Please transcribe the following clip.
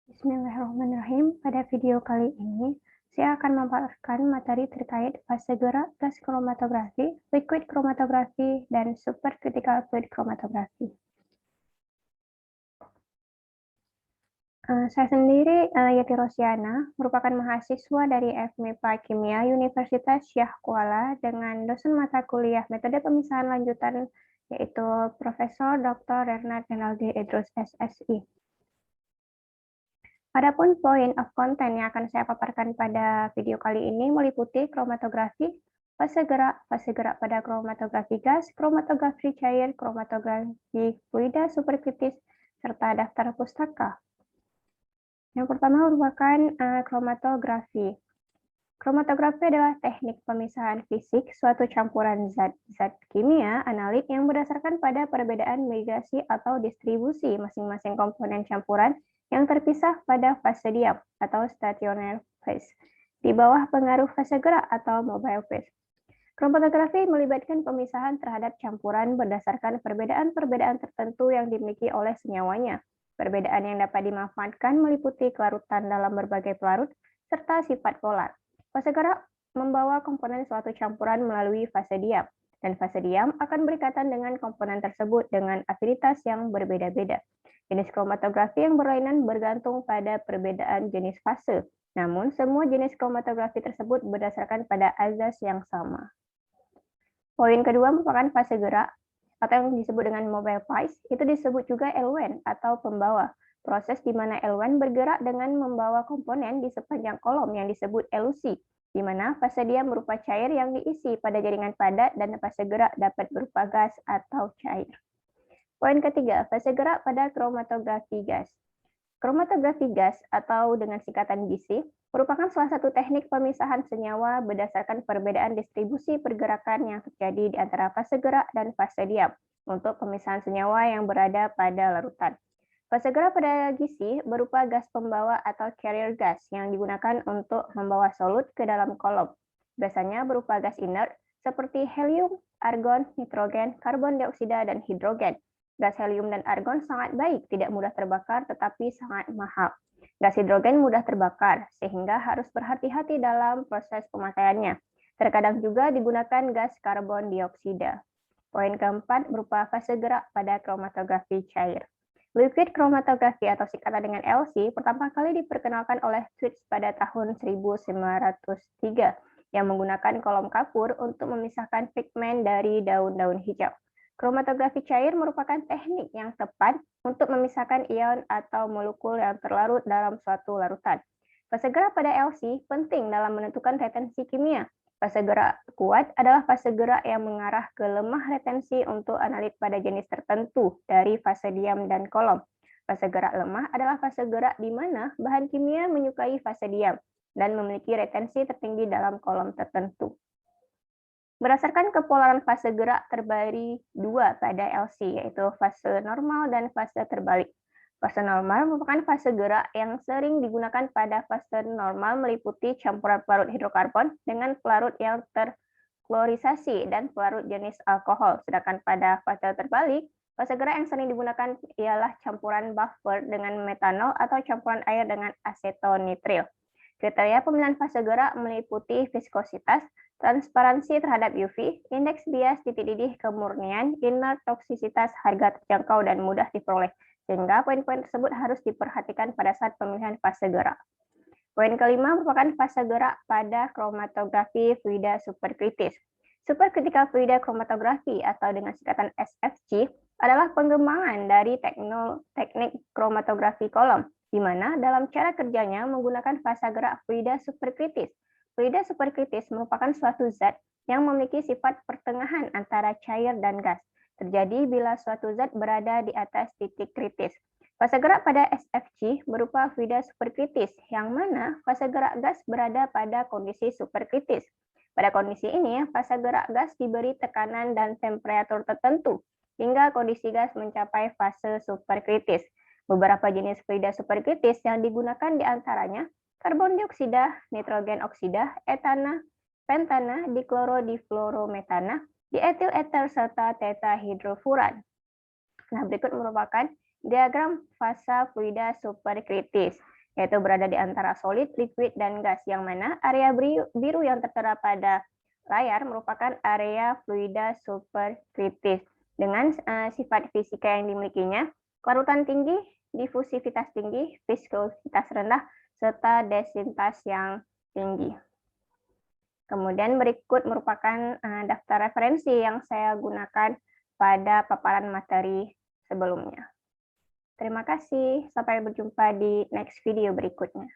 Bismillahirrahmanirrahim. Pada video kali ini, saya akan memaparkan materi terkait fase gerak gas kromatografi, liquid kromatografi, dan supercritical fluid kromatografi. Saya sendiri, Yeti Rosiana, merupakan mahasiswa dari FMIPA Kimia Universitas Syah Kuala dengan dosen mata kuliah metode pemisahan lanjutan, yaitu Profesor Dr. Renard Renaldi Idrus SSI. Adapun point of content yang akan saya paparkan pada video kali ini meliputi kromatografi, fase gerak pada kromatografi gas, kromatografi cair, kromatografi fluida superkritis, serta daftar pustaka. Yang pertama merupakan kromatografi. Kromatografi adalah teknik pemisahan fisik suatu campuran zat-zat kimia analit yang berdasarkan pada perbedaan migrasi atau distribusi masing-masing komponen campuran yang terpisah pada fase diam atau stationary phase, di bawah pengaruh fase gerak atau mobile phase. Kromatografi melibatkan pemisahan terhadap campuran berdasarkan perbedaan-perbedaan tertentu yang dimiliki oleh senyawanya. Perbedaan yang dapat dimanfaatkan meliputi kelarutan dalam berbagai pelarut, serta sifat polar. Fase gerak membawa komponen suatu campuran melalui fase diam, dan fase diam akan berikatan dengan komponen tersebut dengan afinitas yang berbeda-beda. Jenis kromatografi yang berlainan bergantung pada perbedaan jenis fase. Namun, semua jenis kromatografi tersebut berdasarkan pada azas yang sama. Poin kedua merupakan fase gerak, atau yang disebut dengan mobile phase, itu disebut juga eluen atau pembawa. Proses di mana eluen bergerak dengan membawa komponen di sepanjang kolom yang disebut elusi, di mana fase diam berupa cair yang diisi pada jaringan padat dan fase gerak dapat berupa gas atau cair. Poin ketiga, fase gerak pada kromatografi gas. Kromatografi gas atau dengan singkatan GC merupakan salah satu teknik pemisahan senyawa berdasarkan perbedaan distribusi pergerakan yang terjadi di antara fase gerak dan fase diam untuk pemisahan senyawa yang berada pada larutan. Fase gerak pada GC berupa gas pembawa atau carrier gas yang digunakan untuk membawa solut ke dalam kolom. Biasanya berupa gas inert seperti helium, argon, nitrogen, karbon dioksida, dan hidrogen. Gas helium dan argon sangat baik, tidak mudah terbakar tetapi sangat mahal. Gas hidrogen mudah terbakar, sehingga harus berhati-hati dalam proses pemakaiannya. Terkadang juga digunakan gas karbon dioksida. Poin keempat berupa fase gerak pada kromatografi cair. Liquid kromatografi atau singkatan dengan LC pertama kali diperkenalkan oleh Swift pada tahun 1903 yang menggunakan kolom kapur untuk memisahkan pigmen dari daun-daun hijau. Kromatografi cair merupakan teknik yang tepat untuk memisahkan ion atau molekul yang terlarut dalam suatu larutan. Fase gerak pada LC penting dalam menentukan retensi kimia. Fase gerak kuat adalah fase gerak yang mengarah ke lemah retensi untuk analit pada jenis tertentu dari fase diam dan kolom. Fase gerak lemah adalah fase gerak di mana bahan kimia menyukai fase diam dan memiliki retensi tertinggi dalam kolom tertentu. Berdasarkan kepolaran fase gerak terbagi dua pada LC, yaitu fase normal dan fase terbalik. Fase normal merupakan fase gerak yang sering digunakan pada fase normal meliputi campuran pelarut hidrokarbon dengan pelarut yang terklorisasi dan pelarut jenis alkohol. Sedangkan pada fase terbalik, fase gerak yang sering digunakan ialah campuran buffer dengan metanol atau campuran air dengan asetonitril. Kriteria pemilihan fase gerak meliputi viskositas, transparansi terhadap UV, indeks bias titik didih kemurnian, inert toksisitas, harga terjangkau, dan mudah diperoleh. Sehingga poin-poin tersebut harus diperhatikan pada saat pemilihan fase gerak. Poin kelima merupakan fase gerak pada kromatografi fluida superkritis. Supercritical fluida kromatografi atau dengan singkatan SFC adalah pengembangan dari teknik kromatografi kolom, di mana dalam cara kerjanya menggunakan fase gerak fluida superkritis. Fluida superkritis merupakan suatu zat yang memiliki sifat pertengahan antara cair dan gas. Terjadi bila suatu zat berada di atas titik kritis. Fase gerak pada SFC berupa fluida superkritis, yang mana fase gerak gas berada pada kondisi superkritis. Pada kondisi ini, fase gerak gas diberi tekanan dan temperatur tertentu, hingga kondisi gas mencapai fase superkritis. Beberapa jenis fluida superkritis yang digunakan diantaranya karbon dioksida, nitrogen oksida, etana, pentana, diklorodifluorometana, dietil eter, serta tetahidrofuran. Nah, berikut merupakan diagram fase fluida superkritis. yaitu berada di antara solid, liquid, dan gas, yang mana area biru yang tertera pada layar merupakan area fluida superkritis dengan sifat fisika yang dimilikinya, kelarutan tinggi, difusivitas tinggi, viskositas rendah, serta densitas yang tinggi. Kemudian berikut merupakan daftar referensi yang saya gunakan pada paparan materi sebelumnya. Terima kasih, sampai berjumpa di next video berikutnya.